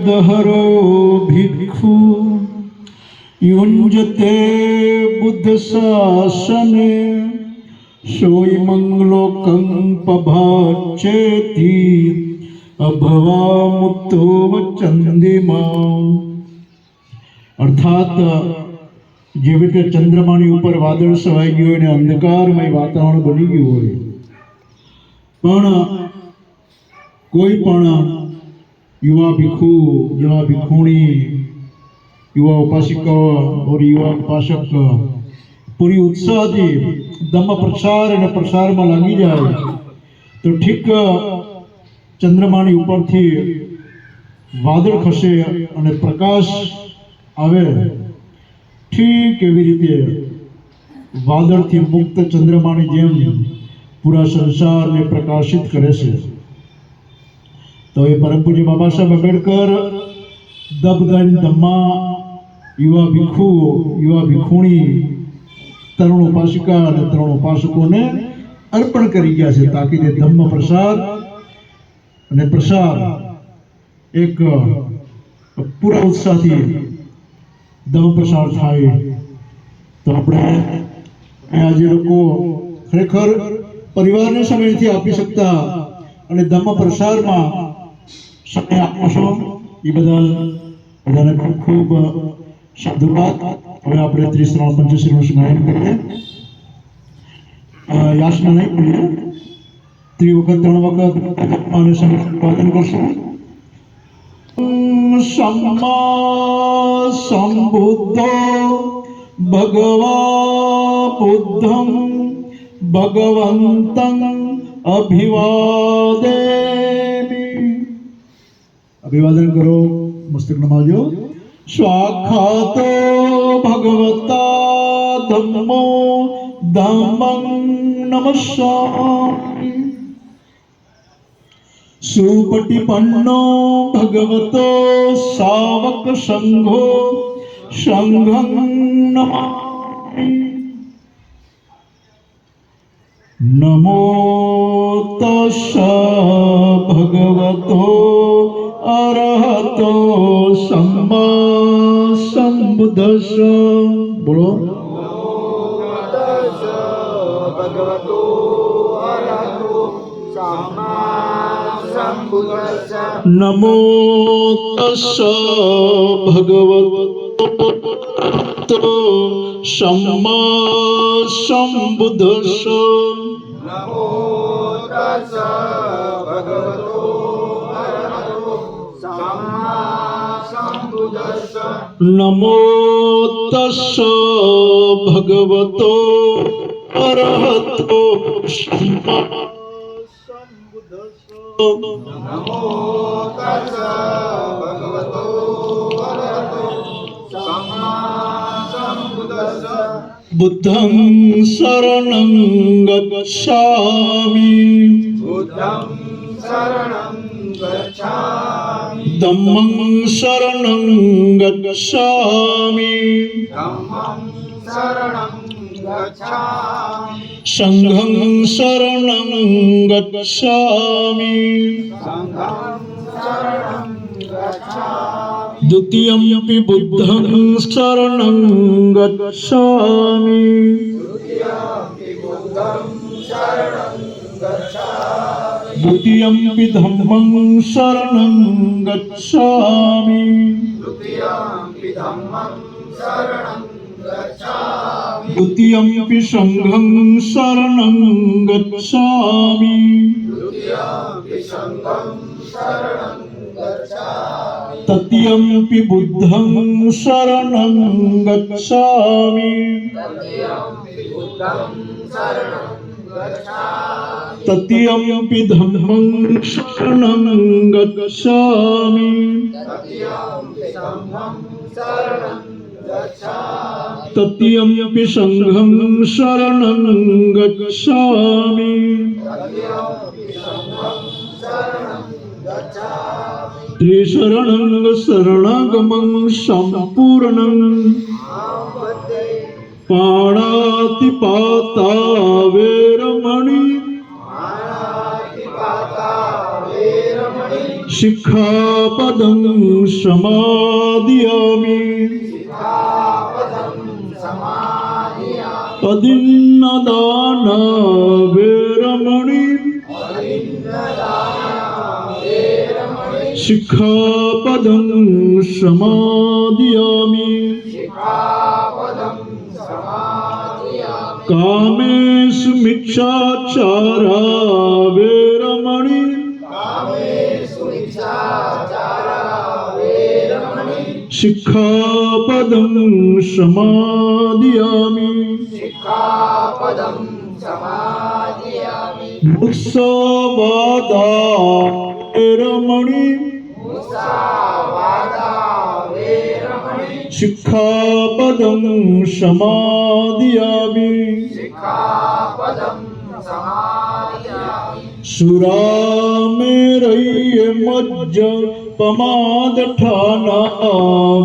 दहरो भिक्षु युंजते बुद्ध शासने सोई मंगलो कंपभाचेति अभवा मुक्तो चंदिमा। अर्थात જેવી રીતે ચંદ્રમાની ઉપર વાદળ છવાઈ ગયું અને અંધકારમય વાતાવરણ બની ગયું હોય, પણ કોઈ પણ युवा भिक्षु, युवा भिक्षुणी, युवा उपासिका और युवा उपासक पूरी उत्साहથી ધમ્મ પ્રચાર અને પ્રસારમાં લાગી જાય તો ઠીક ચંદ્રમાની ઉપરથી વાદળ ખસે અને પ્રકાશ આવે, ઠીક એવી રીતે વાદળથી મુક્ત ચંદ્રમાની જેમ પૂરા સંસારને પ્રકાશિત કરે છે। તો એ પરમ પૂજ્ય બાબા સાહેબ આંબેડકર દબદન ધમ્મા યુવા ભિક્ષુ, યુવા ભિક્ષુણી, તરુણ ઉપાસિકા અને તરુણ ઉપાસકોને અર્પણ કરી ગયા છે, તાકી તે ધમ્મ પ્રસાર અને પ્રસાર એક પૂરા ઉત્સાહથી ધમ્મ પ્રસાર થાય। તો આપણે આજે લોકો ખરેખર પરિવારને સમય નથી આપી શકતા અને ધમ્મ પ્રસારમાં સમય આપો છો, એ બદલ બધાને ખૂબ ખૂબ સાધુવાદ। હવે આપણે ત્રિશ્રાવણ પંચશ્રીનું સ્નાન કરીએ, યાચના નહીં કરીએ, 3 વખત 3 વખત અને સંપાદન કરશું। सम्मा संबुद्धो भगवा बुद्धं भगवन्तं अभिवादेमि। अभिवादन करो, मस्तक नमाजो। स्वाखातो भगवता धम्मो धम्मं नमस्सामि। सुपटिपन्नो भगवतो सावक संघो संघं नमामि। नमो तस्स भगवतो अरहतो सम्मा सम्बुद्धस्स। बोलो भगवतो अरहतो सम्मा सम्बुद्धस्स। नमो तस्स भगवतो सम्मा सम्बुद्धस्स। नमो तस्स भगवतो अरहतो सम्मा सम्बुद्धस्स। नमो तस्स भगवतो अरहतो सम्मा सम्बुद्धस्स। नमो तस्स भगवतो अरहतो सम्मा सम्बुद्धस्स। बुद्धं शरणं गच्छामि, बुद्धं शरणं गच्छामि, धम्मं शरणं गच्छामि, धम्मं शरणं गच्छामि, संघं शरणं गच्छामि, संघं शरणं गच्छामि, द्वितीयंपि बुद्धं शरणं गच्छामि, द्वितीयंपि बुद्धं शरणं गच्छामि, द्वितीयंपि धम्मं शरणं गच्छामि, द्वितीयंपि धम्मं शरणं गच्छामि, द्वितीयंपि संघं शरणं गच्छामि, द्वितीयंपि संघं शरणं गच्छामि, तृतीयंपि बुद्धं शरणं गच्छामि, तृतीयंपि बुद्धं शरणं गच्छामि, तृतीयंपि धम्मं शरणं गच्छामि, तृतीयंपि धम्मं शरणं गच्छामि, तृतीयंपि संघं शरणं गच्छामि, तृतीयंपि संघं शरणं गच्छामि, त्रिशरणं शरणागमं सम्पूर्णं आमवते पाणातिपाता वेरमणि मानातिपाता वेरमणि शिक्षापदं समादयामि अदिन्नदान वेरमणि शिक्षापदं समादयामि कामेषु मिच्छाचारा वेरमणि शिक्षापदं समादयामि मुत्सवादा वेरमणि शिक्षापदं समादयामि सुरामेरय्य मज्ज पमादठाना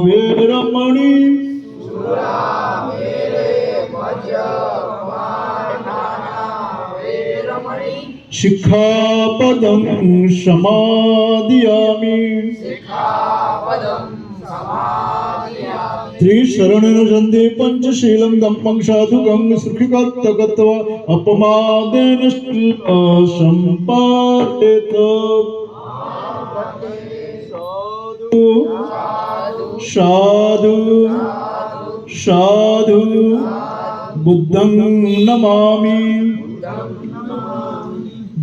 वेरमणि शिक्षापदं समादयामि त्रिशरणेन सन्धि पंचशीलं धम्मं साधुकं सुखिकत्तकत्वा अपमादेन सम्पादेत साधु साधु बुद्धं नमामि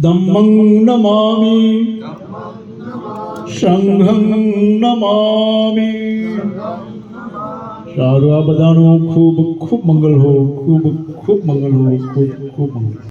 धम्मं नमामि संघं नमामि સારું આ બધાનું ખૂબ ખૂબ મંગલ હો ખૂબ ખૂબ મંગલ હો ખૂબ ખૂબ મંગલ